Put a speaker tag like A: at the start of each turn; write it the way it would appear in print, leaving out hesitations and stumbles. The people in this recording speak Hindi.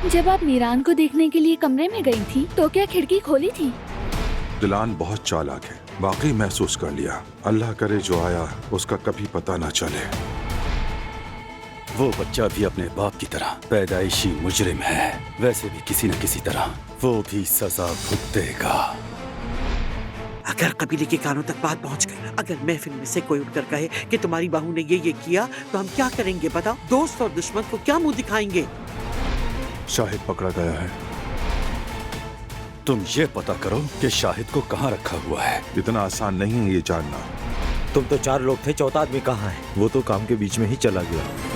A: जब आप मीरान को देखने के लिए कमरे में गई थी तो क्या खिड़की खोली थी?
B: दिलान बहुत चालाक है, वाकई महसूस कर लिया। अल्लाह करे जो आया उसका कभी पता ना चले।
C: वो बच्चा भी अपने बाप की तरह पैदाइशी मुजरिम है, वैसे भी किसी न किसी तरह वो भी सजा भुगतेगा।
D: अगर कबीले के कानों तक बात पहुंच गई, अगर महफिल में से कोई उठकर कहे कि तुम्हारी बहू ने ये किया, तो हम क्या करेंगे बताओ? दोस्त और दुश्मन को क्या मुंह दिखाएंगे?
B: शाहिद पकड़ा गया है।
C: तुम ये पता करो कि शाहिद को कहाँ रखा हुआ है।
B: इतना आसान नहीं है ये जानना।
E: तुम तो 4 लोग थे, चौथा आदमी कहाँ है?
F: वो तो काम के बीच में ही चला गया।